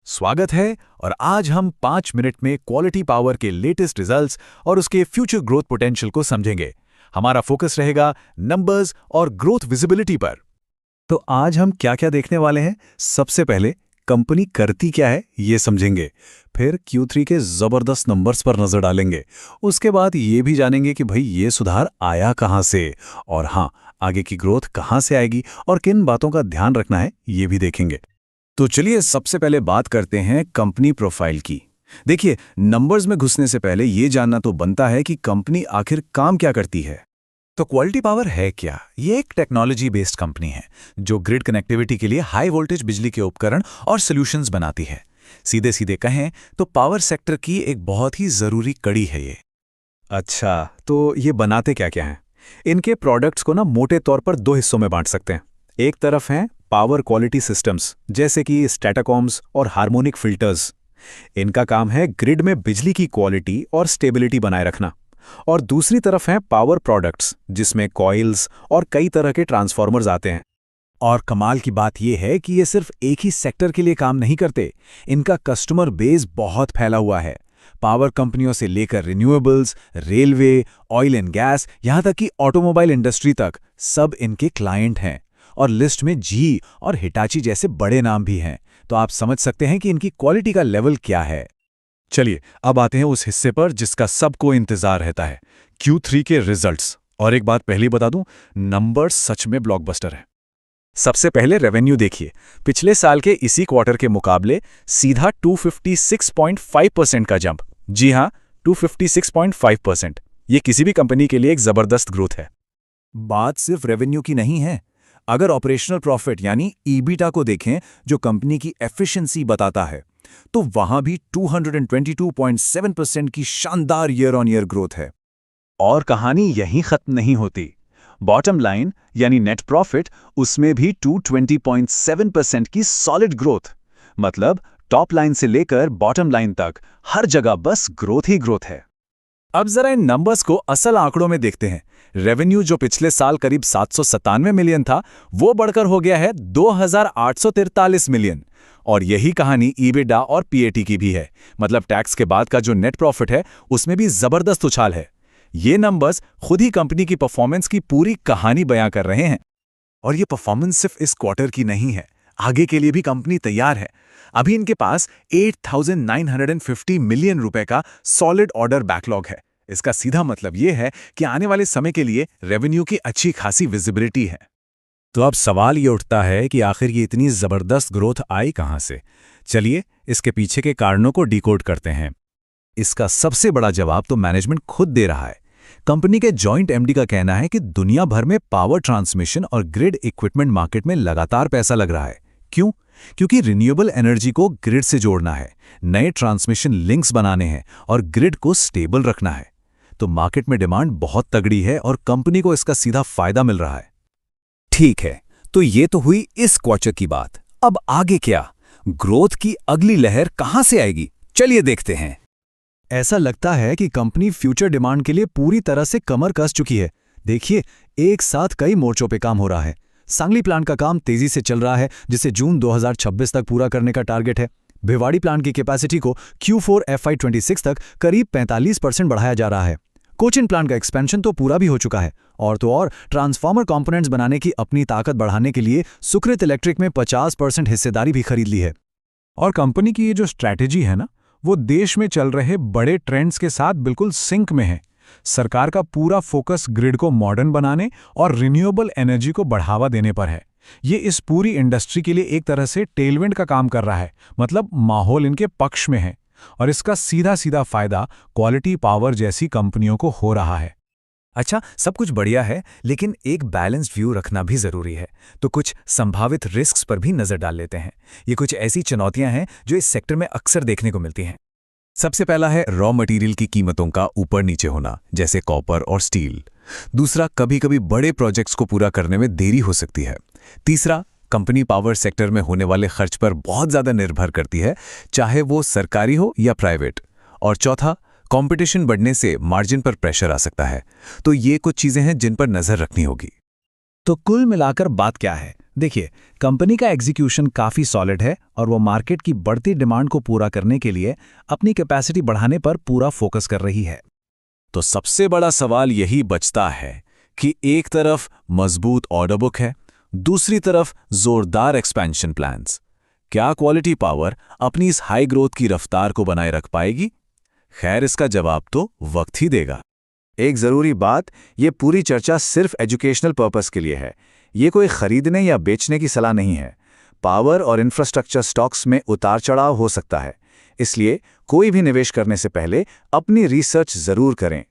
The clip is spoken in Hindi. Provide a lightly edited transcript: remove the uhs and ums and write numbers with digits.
स्वागत है। और आज हम 5 मिनट में क्वालिटी पावर के लेटेस्ट रिजल्ट्स और उसके फ्यूचर ग्रोथ पोटेंशियल को समझेंगे। हमारा फोकस रहेगा नंबर्स और ग्रोथ विजिबिलिटी पर। तो आज हम क्या क्या देखने वाले हैं? सबसे पहले कंपनी करती क्या है ये समझेंगे, फिर Q3 के जबरदस्त नंबर्स पर नजर डालेंगे, उसके बाद ये भी जानेंगे कि भाई ये सुधार आया कहां से, और हाँ, आगे की ग्रोथ कहां से आएगी और किन बातों का ध्यान रखना है ये भी देखेंगे। तो चलिए सबसे पहले बात करते हैं कंपनी प्रोफाइल की। देखिए, नंबर्स में घुसने से पहले ये जानना तो बनता है कि कंपनी आखिर काम क्या करती है। तो क्वालिटी पावर है क्या? ये एक टेक्नोलॉजी बेस्ड कंपनी है जो ग्रिड कनेक्टिविटी के लिए हाई वोल्टेज बिजली के उपकरण और सॉल्यूशंस बनाती है। सीधे सीधे कहें तो पावर सेक्टर की एक बहुत ही जरूरी कड़ी है ये। अच्छा, तो ये बनाते क्या क्या हैं? इनके प्रोडक्ट्स को मोटे तौर पर दो हिस्सों में बांट सकते हैं। एक तरफ हैं पावर क्वालिटी सिस्टम्स, जैसे कि स्टैटाकॉम्स और हार्मोनिक फिल्टर्स। इनका काम है ग्रिड में बिजली की क्वालिटी और स्टेबिलिटी बनाए रखना। और दूसरी तरफ हैं पावर प्रोडक्ट्स, जिसमें कॉइल्स और कई तरह के ट्रांसफार्मर्स आते हैं। और कमाल की बात यह है कि ये सिर्फ एक ही सेक्टर के लिए काम नहीं करते। इनका कस्टमर बेस बहुत फैला हुआ है। पावर कंपनियों से लेकर renewables, railway, oil and gas, यहां तक कि ऑटोमोबाइल इंडस्ट्री तक सब इनके क्लाइंट हैं। और लिस्ट में जी और हिटाची जैसे बड़े नाम भी हैं। तो आप समझ सकते हैं कि इनकी क्वालिटी का लेवल क्या है। चलिए अब आते हैं उस हिस्से पर जिसका सबको इंतजार रहता है, Q3 के रिजल्ट्स। और एक बात पहले बता दूं, नंबर सच में ब्लॉकबस्टर है। सबसे पहले रेवेन्यू देखिए। पिछले साल के इसी क्वार्टर के मुकाबले सीधा 256.5% का जंप। जी हां, 256.5%। ये किसी भी कंपनी के लिए एक जबरदस्त ग्रोथ है। बात सिर्फ रेवेन्यू की नहीं है। अगर ऑपरेशनल प्रॉफिट यानी ईबीटा को देखें, जो कंपनी की एफिशिएंसी बताता है, तो वहां भी 222.7% की शानदार ईयर ऑन ईयर ग्रोथ है। और कहानी यहीं खत्म नहीं होती। बॉटम लाइन यानी नेट प्रॉफिट, उसमें भी 220.7% की सॉलिड ग्रोथ। मतलब टॉप लाइन से लेकर बॉटम लाइन तक हर जगह बस ग्रोथ ही ग्रोथ है। अब जरा इन नंबर्स को असल आंकड़ों में देखते हैं। रेवेन्यू जो पिछले साल करीब 797 मिलियन था, वो बढ़कर हो गया है 2843 मिलियन। और यही कहानी ईबिटा और पीएटी की भी है। मतलब टैक्स के बाद का जो नेट प्रॉफिट है, उसमें भी जबरदस्त उछाल है। ये नंबर्स खुद ही कंपनी की परफॉर्मेंस की पूरी कहानी बयां कर रहे हैं। और ये परफॉर्मेंस सिर्फ इस क्वार्टर की नहीं है, आगे के लिए भी कंपनी तैयार है। अभी इनके पास 8,950 मिलियन रुपए का सॉलिड ऑर्डर बैकलॉग है। इसका सीधा मतलब यह है कि आने वाले समय के लिए रेवेन्यू की अच्छी खासी विजिबिलिटी है। तो अब सवाल ये उठता है कि आखिर ये इतनी जबरदस्त ग्रोथ आई कहां से? चलिए इसके पीछे के कारणों को डिकोड करते हैं। इसका सबसे बड़ा जवाब तो मैनेजमेंट खुद दे रहा है। कंपनी के जॉइंट एमडी का कहना है कि दुनिया भर में पावर ट्रांसमिशन और ग्रिड इक्विपमेंट मार्केट में लगातार पैसा लग रहा है। क्यों? क्योंकि रिन्यूएबल एनर्जी को ग्रिड से जोड़ना है, नए ट्रांसमिशन लिंक्स बनाने हैं और ग्रिड को स्टेबल रखना है। तो मार्केट में डिमांड बहुत तगड़ी है और कंपनी को इसका सीधा फायदा मिल रहा है। ठीक है, तो ये तो हुई इस क्वार्टर की बात। अब आगे क्या? ग्रोथ की अगली लहर कहां से आएगी? चलिए देखते हैं। ऐसा लगता है कि कंपनी फ्यूचर डिमांड के लिए पूरी तरह से कमर कस चुकी है। देखिए, एक साथ कई मोर्चों पे काम हो रहा है। सांगली प्लांट का काम तेजी से चल रहा है, जिसे जून 2026 तक पूरा करने का टारगेट है। भिवाड़ी प्लांट की कैपेसिटी को Q4 FY26 तक करीब 45% बढ़ाया जा रहा है। कोचिन प्लांट का एक्सपेंशन तो पूरा भी हो चुका है। और तो और ट्रांसफार्मर कंपोनेंट्स बनाने की अपनी ताकत बढ़ाने के लिए सुकृत इलेक्ट्रिक में 50% हिस्सेदारी भी खरीद ली है। और कंपनी की ये जो स्ट्रैटेजी है ना, वो देश में चल रहे बड़े ट्रेंड्स के साथ बिल्कुल सिंक में है। सरकार का पूरा फोकस ग्रिड को मॉडर्न बनाने और रिन्यूएबल एनर्जी को बढ़ावा देने पर है। ये इस पूरी इंडस्ट्री के लिए एक तरह से टेलविंड का काम कर रहा है। मतलब माहौल इनके पक्ष में है। और इसका सीधा सीधा फायदा क्वालिटी पावर जैसी कंपनियों को हो रहा है। अच्छा, सब कुछ बढ़िया है, लेकिन एक बैलेंस्ड व्यू रखना भी जरूरी है। तो कुछ संभावित रिस्क्स पर भी नजर डाल लेते हैं। ये कुछ ऐसी चुनौतियां हैं जो इस सेक्टर में अक्सर देखने को मिलती हैं। सबसे पहला है रॉ मटेरियल की कीमतों का ऊपर नीचे होना, जैसे कॉपर और स्टील। दूसरा, कभी कभी बड़े प्रोजेक्ट्स को पूरा करने में देरी हो सकती है। तीसरा, कंपनी पावर सेक्टर में होने वाले खर्च पर बहुत ज्यादा निर्भर करती है, चाहे वो सरकारी हो या प्राइवेट। और चौथा, कंपटीशन बढ़ने से मार्जिन पर प्रेशर आ सकता है। तो ये कुछ चीजें हैं जिन पर नजर रखनी होगी। तो कुल मिलाकर बात क्या है? देखिए, कंपनी का एग्जीक्यूशन काफ़ी सॉलिड है और वो मार्केट की बढ़ती डिमांड को पूरा करने के लिए अपनी कैपेसिटी बढ़ाने पर पूरा फोकस कर रही है। तो सबसे बड़ा सवाल यही बचता है कि एक तरफ मजबूत ऑर्डर बुक है, दूसरी तरफ जोरदार एक्सपेंशन प्लान्स। क्या क्वालिटी पावर अपनी इस हाई ग्रोथ की रफ्तार को बनाए रख पाएगी? खैर, इसका जवाब तो वक्त ही देगा। एक जरूरी बात, ये पूरी चर्चा सिर्फ एजुकेशनल पर्पस के लिए है। ये कोई खरीदने या बेचने की सलाह नहीं है। पावर और इंफ्रास्ट्रक्चर स्टॉक्स में उतार चढ़ाव हो सकता है, इसलिए कोई भी निवेश करने से पहले अपनी रिसर्च जरूर करें।